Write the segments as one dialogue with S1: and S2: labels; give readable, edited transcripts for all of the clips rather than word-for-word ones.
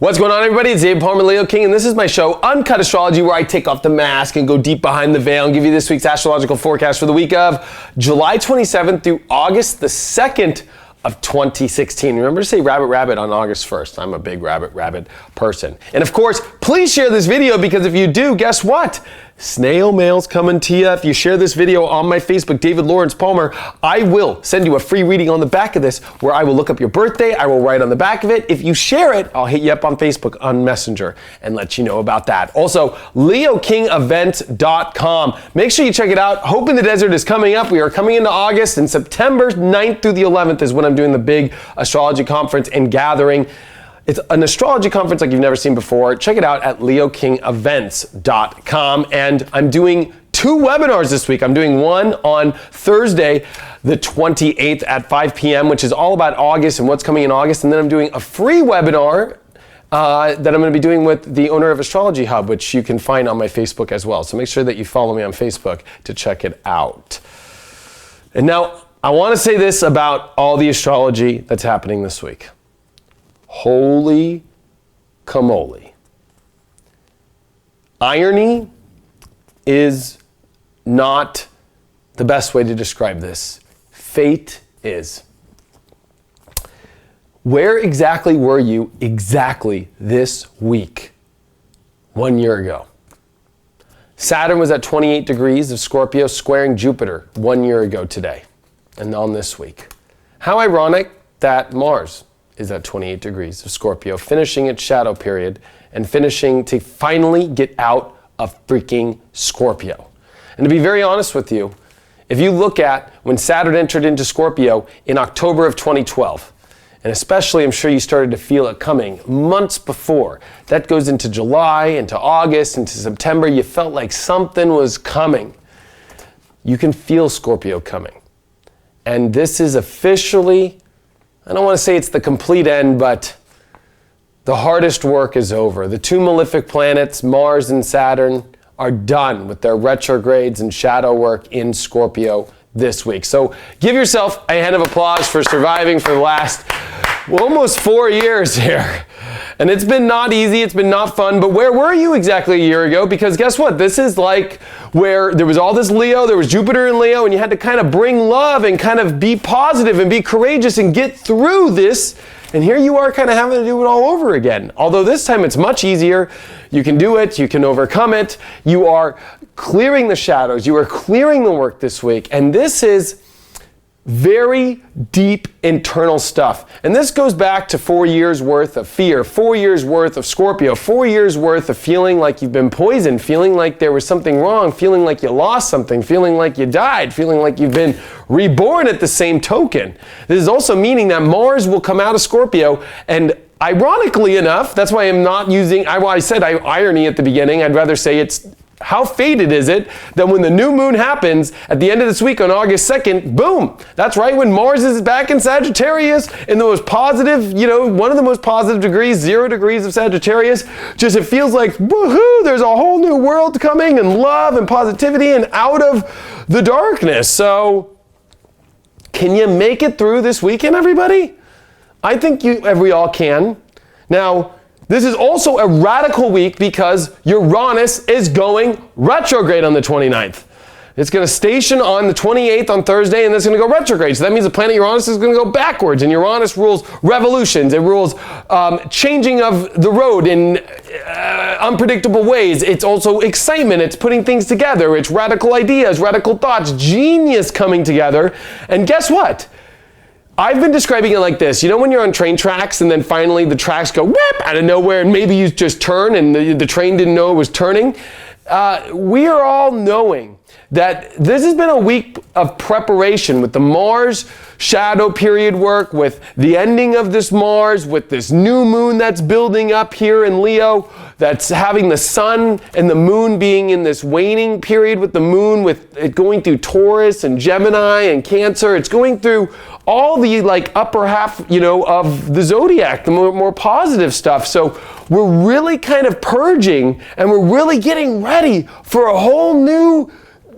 S1: What's going on, everybody? It's Dave Palmer, Leo King, and this is my show, Uncut Astrology, where I take off the mask and go deep behind the veil and give you this week's astrological forecast for the week of July 27th through August the 2nd of 2016. Remember to say rabbit, rabbit on August 1st. I'm a big rabbit, rabbit person. And of course, please share this video because if you do, guess what? Snail mail's coming to you. If you share this video on my Facebook, David Lawrence Palmer, I will send you a free reading on the back of this where I will look up your birthday. I will write on the back of it. If you share it, I'll hit you up on Facebook on Messenger and let you know about that. Also, leokingevents.com. Make sure you check it out. Hope in the Desert is coming up. We are coming into August, and September 9th through the 11th is when I'm doing the big astrology conference and gathering. It's an astrology conference like you've never seen before. Check it out at leokingevents.com. And I'm doing 2 webinars this week. I'm doing one on Thursday, the 28th at 5 p.m., which is all about August and what's coming in August. And then I'm doing a free webinar that I'm going to be doing with the owner of Astrology Hub, which you can find on my Facebook as well. So make sure that you follow me on Facebook to check it out. And now I want to say this about all the astrology that's happening this week. Holy camole. Irony is not the best way to describe this. Fate is. Where exactly were you exactly this week 1 year ago? Saturn was at 28 degrees of Scorpio squaring Jupiter 1 year ago today and on this week. How ironic that Mars is at 28 degrees of Scorpio, finishing its shadow period and finishing to finally get out of freaking Scorpio. And to be very honest with you, if you look at when Saturn entered into Scorpio in October of 2012, and especially I'm sure you started to feel it coming months before, that goes into July, into August, into September, you felt like something was coming. You can feel Scorpio coming. And this is officially, I don't want to say it's the complete end, but the hardest work is over. The 2 malefic planets, Mars and Saturn, are done with their retrogrades and shadow work in Scorpio this week. So give yourself a hand of applause for surviving for the last almost 4 years here. And it's been not easy, it's been not fun, but where were you exactly a year ago? Because guess what? This is like where there was all this Leo, there was Jupiter in Leo, and you had to kind of bring love and kind of be positive and be courageous and get through this. And here you are kind of having to do it all over again. Although this time it's much easier. You can do it, you can overcome it. You are clearing the shadows, you are clearing the work this week. And this is very deep internal stuff. And this goes back to 4 years worth of fear, 4 years worth of Scorpio, 4 years worth of feeling like you've been poisoned, feeling like there was something wrong, feeling like you lost something, feeling like you died, feeling like you've been reborn at the same token. This is also meaning that Mars will come out of Scorpio, and ironically enough, that's why I'm not using, I said irony at the beginning, I'd rather say it's how fated is it that when the new moon happens at the end of this week on August 2nd, boom, that's right when Mars is back in Sagittarius in the most positive, one of the most positive degrees, 0 degrees of Sagittarius. Just it feels like, woohoo, there's a whole new world coming and love and positivity and out of the darkness. So can you make it through this weekend, everybody? I think we all can. Now, this is also a radical week because Uranus is going retrograde on the 29th. It's going to station on the 28th on Thursday, and it's going to go retrograde. So that means the planet Uranus is going to go backwards, and Uranus rules revolutions. It rules changing of the road in unpredictable ways. It's also excitement. It's putting things together. It's radical ideas, radical thoughts, genius coming together. And guess what? I've been describing it like this. You know when you're on train tracks and then finally the tracks go whip out of nowhere and maybe you just turn and the train didn't know it was turning? We are all knowing that this has been a week of preparation with the Mars shadow period work, with the ending of this Mars, with this new moon that's building up here in Leo, that's having the sun and the moon being in this waning period with the moon, with it going through Taurus and Gemini and Cancer. It's going through all the upper half, of the zodiac, the more positive stuff. So we're really kind of purging and we're really getting ready for a whole new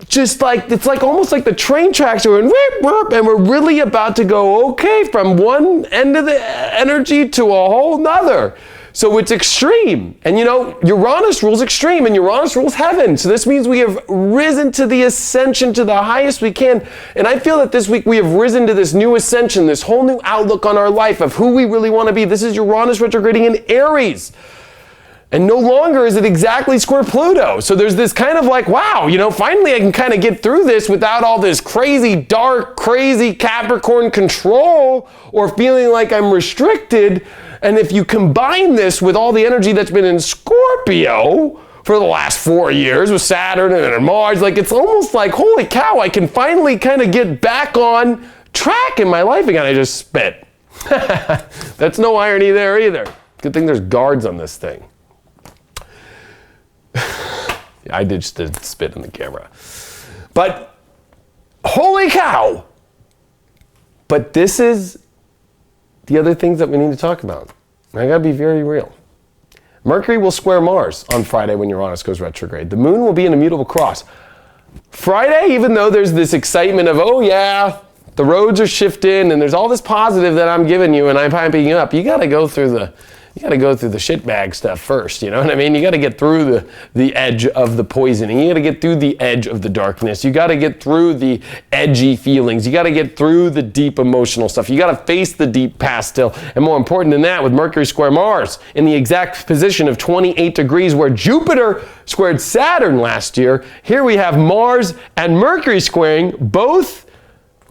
S1: just like, it's like almost like the train tracks are in whip, whip, and we're really about to go, okay, from one end of the energy to a whole nother. So it's extreme. And you know, Uranus rules extreme and Uranus rules heaven. So this means we have risen to the ascension to the highest we can. And I feel that this week we have risen to this new ascension, this whole new outlook on our life of who we really want to be. This is Uranus retrograding in Aries. And no longer is it exactly square Pluto. So there's this kind of like, wow, you know, finally I can kind of get through this without all this crazy, dark, crazy Capricorn control or feeling like I'm restricted. And if you combine this with all the energy that's been in Scorpio for the last 4 years with Saturn and Mars, like it's almost like, holy cow, I can finally kind of get back on track in my life again. I just spit. That's no irony there either. Good thing there's guards on this thing. I did just spit in the camera. But holy cow! But this is the other things that we need to talk about. I gotta be very real. Mercury will square Mars on Friday when Uranus goes retrograde. The moon will be in a mutable cross. Friday, even though there's this excitement of, oh yeah, the roads are shifting and there's all this positive that I'm giving you and I'm hyping you up, you gotta go through the shitbag stuff first, you know what I mean? You got to get through the edge of the poisoning. You got to get through the edge of the darkness. You got to get through the edgy feelings. You got to get through the deep emotional stuff. You got to face the deep past still. And more important than that, with Mercury square Mars in the exact position of 28 degrees where Jupiter squared Saturn last year, here we have Mars and Mercury squaring, both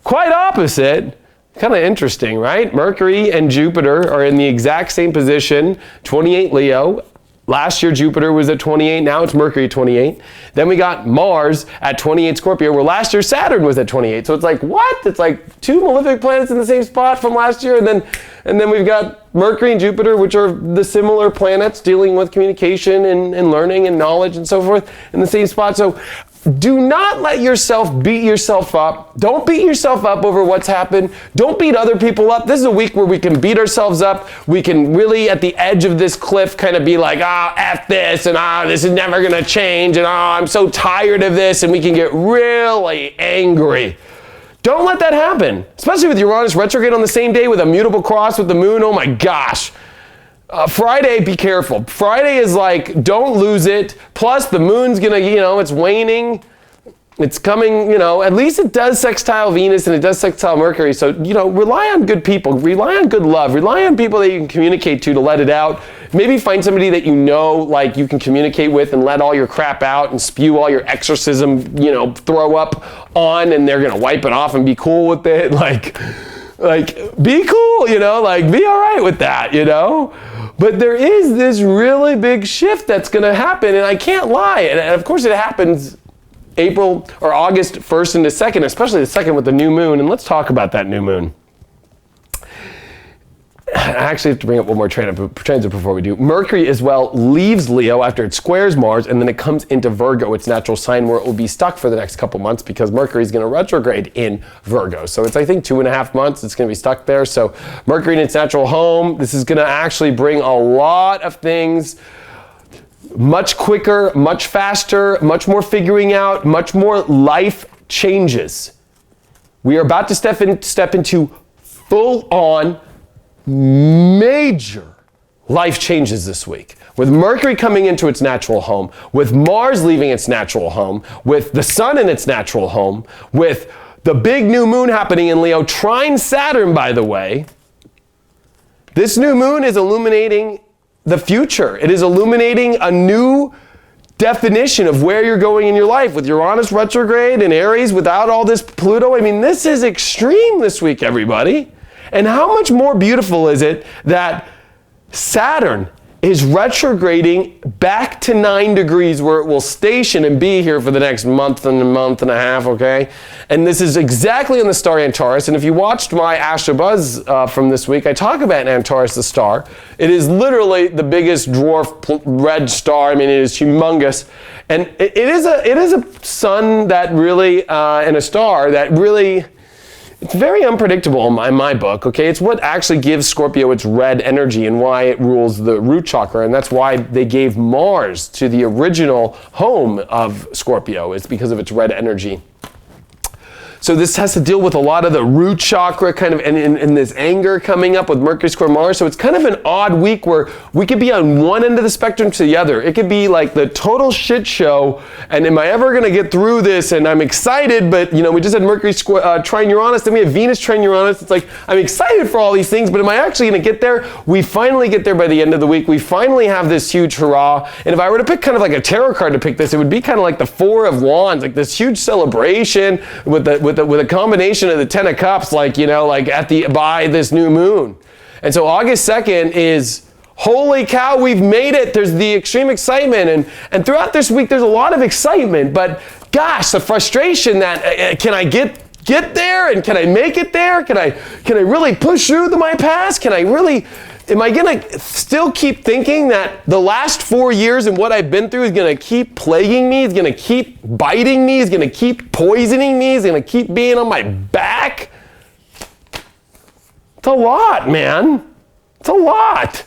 S1: quite opposite. Kind of interesting, right? Mercury and Jupiter are in the exact same position, 28 Leo. Last year Jupiter was at 28, now it's Mercury at 28. Then we got Mars at 28 Scorpio, where last year Saturn was at 28. So it's like, what? It's like two malefic planets in the same spot from last year, and then we've got Mercury and Jupiter, which are the similar planets dealing with communication and learning and knowledge and so forth in the same spot. So do not let yourself beat yourself up. Don't beat yourself up over what's happened. Don't beat other people up. This is a week where we can beat ourselves up. We can really, at the edge of this cliff, kind of be like, F this, and this is never going to change, and I'm so tired of this, and we can get really angry. Don't let that happen, especially with Uranus retrograde on the same day with a mutable cross with the moon. Oh my gosh. Friday, be careful. Friday is like, don't lose it. Plus, the moon's gonna, it's waning. It's coming, at least it does sextile Venus and it does sextile Mercury. So, rely on good people. Rely on good love. Rely on people that you can communicate to let it out. Maybe find somebody that like you can communicate with and let all your crap out and spew all your exorcism, throw up on, and they're gonna wipe it off and be cool with it. Like be cool, be all right with that, But there is this really big shift that's going to happen, and I can't lie. And of course it happens April or August 1st and the 2nd, especially the 2nd with the new moon. And let's talk about that new moon. I actually have to bring up one more transit before we do. Mercury as well leaves Leo after it squares Mars, and then it comes into Virgo, its natural sign, where it will be stuck for the next couple months because Mercury is going to retrograde in Virgo. So it's, I think, 2.5 months it's going to be stuck there. So Mercury in its natural home, this is going to actually bring a lot of things much quicker, much faster, much more figuring out, much more life changes. We are about to step into full-on major life changes this week. With Mercury coming into its natural home, with Mars leaving its natural home, with the Sun in its natural home, with the big new moon happening in Leo, trine Saturn, by the way. This new moon is illuminating the future. It is illuminating a new definition of where you're going in your life with Uranus retrograde in Aries without all this Pluto. I mean, this is extreme this week, everybody. And how much more beautiful is it that Saturn is retrograding back to 9 degrees where it will station and be here for the next month and a half, okay? And this is exactly in the star Antares. And if you watched my Astro Buzz from this week, I talk about Antares, the star. It is literally the biggest dwarf red star. I mean, it is humongous. And it is a sun that really, and a star that really, it's very unpredictable in my book, okay? It's what actually gives Scorpio its red energy and why it rules the root chakra, and that's why they gave Mars to the original home of Scorpio, is because of its red energy. So this has to deal with a lot of the root chakra kind of, and this anger coming up with Mercury square Mars. So it's kind of an odd week where we could be on one end of the spectrum to the other. It could be like the total shit show, and am I ever going to get through this? And I'm excited, but we just had Mercury trine Uranus, then we have Venus trine Uranus. It's like, I'm excited for all these things, but am I actually going to get there? We finally get there by the end of the week. We finally have this huge hurrah. And if I were to pick kind of like a tarot card to pick this, it would be kind of like the Four of Wands, like this huge celebration with a combination of the Ten of Cups, like by this new moon. And so August 2nd is, holy cow, we've made it. There's the extreme excitement, and throughout this week there's a lot of excitement, but gosh, the frustration that can I get there, and can I make it there? Can I really push through my past? Am I gonna still keep thinking that the last 4 years and what I've been through is gonna keep plaguing me, is gonna keep biting me, is gonna keep poisoning me, is gonna keep being on my back? It's a lot, man. It's a lot.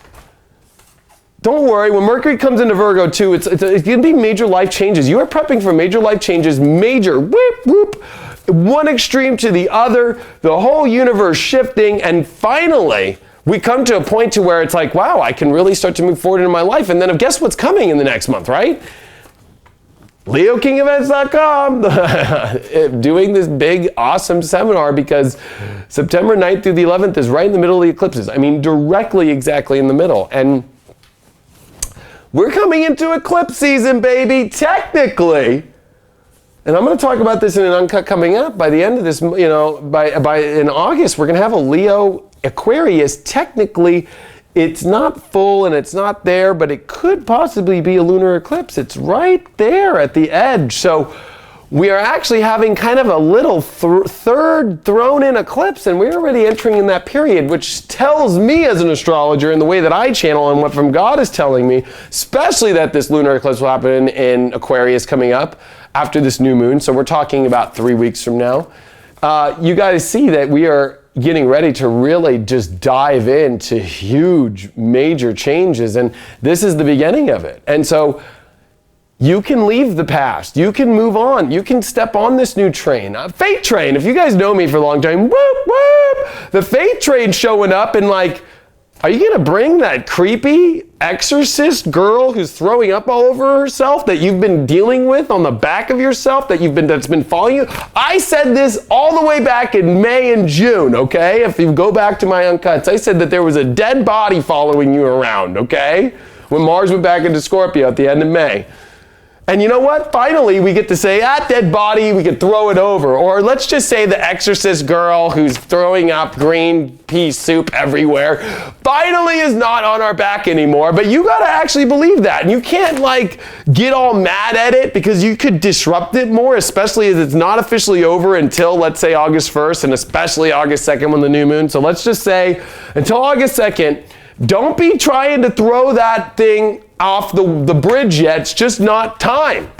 S1: Don't worry, when Mercury comes into Virgo too, it's gonna be major life changes. You are prepping for major life changes, major, whoop, whoop, one extreme to the other, the whole universe shifting, and finally, we come to a point to where it's like, wow, I can really start to move forward in my life. And then guess what's coming in the next month, right? LeoKingEvents.com doing this big, awesome seminar, because September 9th through the 11th is right in the middle of the eclipses. I mean, directly, exactly in the middle. And we're coming into eclipse season, baby, technically. And I'm going to talk about this in an Uncut coming up. By the end of this, by in August, we're going to have a Leo Aquarius. Technically, it's not full and it's not there, but it could possibly be a lunar eclipse. It's right there at the edge. So we are actually having kind of a little third thrown in eclipse, and we're already entering in that period, which tells me as an astrologer, in the way that I channel and what from God is telling me, especially that this lunar eclipse will happen in Aquarius coming up after this new moon. So we're talking about 3 weeks from now. You guys see that we are getting ready to really just dive into huge, major changes, and this is the beginning of it. And so you can leave the past, you can move on, you can step on this new train, fate train. If you guys know me for a long time, whoop, whoop, the fate train showing up, and like, are you gonna bring that creepy exorcist girl who's throwing up all over herself that you've been dealing with on the back of yourself, that's been following you? I said this all the way back in May and June, okay? If you go back to my Uncuts, I said that there was a dead body following you around, okay? When Mars went back into Scorpio at the end of May. And you know what? Finally, we get to say, dead body, we could throw it over. Or let's just say the exorcist girl who's throwing up green pea soup everywhere finally is not on our back anymore. But you gotta actually believe that. And you can't get all mad at it, because you could disrupt it more, especially as it's not officially over until, let's say, August 1st, and especially August 2nd when the new moon. So let's just say, until August 2nd, don't be trying to throw that thing off the bridge yet. It's just not time.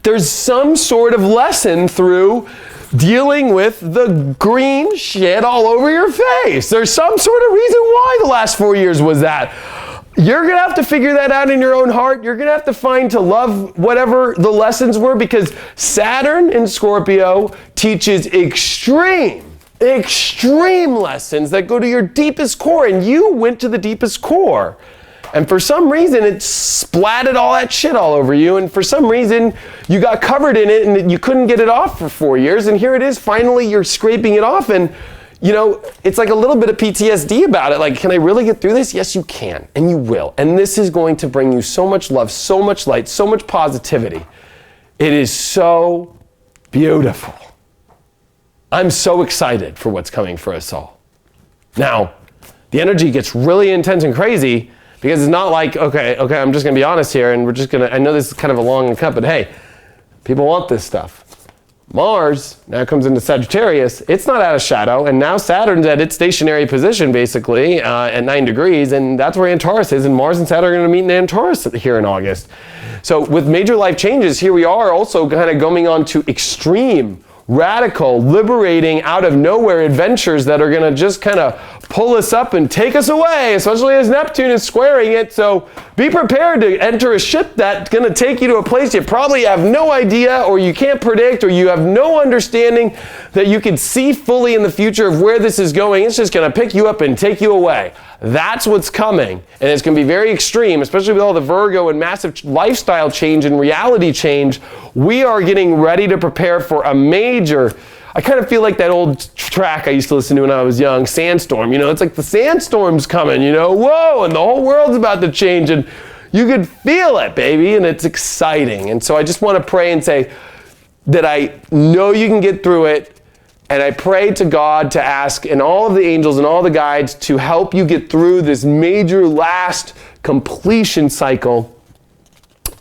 S1: There's some sort of lesson through dealing with the green shit all over your face. There's some sort of reason why the last 4 years was that. You're going to have to figure that out in your own heart. You're going to have to find to love whatever the lessons were, because Saturn in Scorpio teaches extreme lessons that go to your deepest core, and you went to the deepest core. And for some reason, it splatted all that shit all over you. And for some reason, you got covered in it and you couldn't get it off for 4 years. And here it is, finally, you're scraping it off. And, it's like a little bit of PTSD about it. Like, can I really get through this? Yes, you can. And you will. And this is going to bring you so much love, so much light, so much positivity. It is so beautiful. I'm so excited for what's coming for us all. Now, the energy gets really intense and crazy, because it's not like, okay, I'm just gonna be honest here, and I know this is kind of a long cut, but hey, people want this stuff. Mars now comes into Sagittarius. It's not out of shadow, and now Saturn's at its stationary position, basically, at 9 degrees, and that's where Antaurus is, and Mars and Saturn are gonna meet in Antaurus here in August. So with major life changes, here we are also kind of going on to extreme, radical, liberating, out of nowhere adventures that are going to just kind of pull us up and take us away, especially as Neptune is squaring it. So be prepared to enter a ship that's going to take you to a place you probably have no idea, or you can't predict, or you have no understanding that you can see fully in the future of where this is going. It's just going to pick you up and take you away. That's what's coming, and it's going to be very extreme, especially with all the Virgo and massive lifestyle change and reality change. We are getting ready to prepare for a major, I kind of feel like that old track I used to listen to when I was young, Sandstorm. You know, it's like the sandstorm's coming, you know, whoa, and the whole world's about to change, and you could feel it, baby, and it's exciting. And so I just want to pray and say that I know you can get through it. And I pray to God to ask, and all of the angels and all the guides, to help you get through this major last completion cycle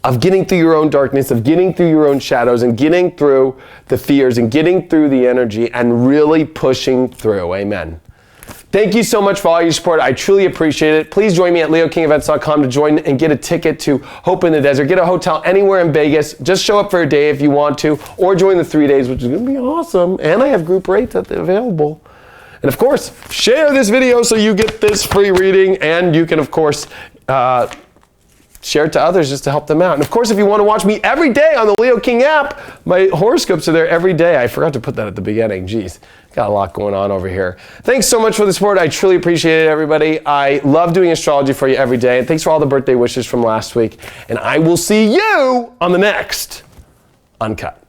S1: of getting through your own darkness, of getting through your own shadows, and getting through the fears, and getting through the energy, and really pushing through. Amen. Thank you so much for all your support. I truly appreciate it. Please join me at leokingevents.com to join and get a ticket to Hope in the Desert. Get a hotel anywhere in Vegas. Just show up for a day if you want to, or join the 3 days, which is going to be awesome. And I have group rates available. And of course, share this video so you get this free reading, and you can, of course, share it to others just to help them out. And of course, if you want to watch me every day on the Leo King app, my horoscopes are there every day. I forgot to put that at the beginning. Jeez, got a lot going on over here. Thanks so much for the support. I truly appreciate it, everybody. I love doing astrology for you every day. And thanks for all the birthday wishes from last week. And I will see you on the next Uncut.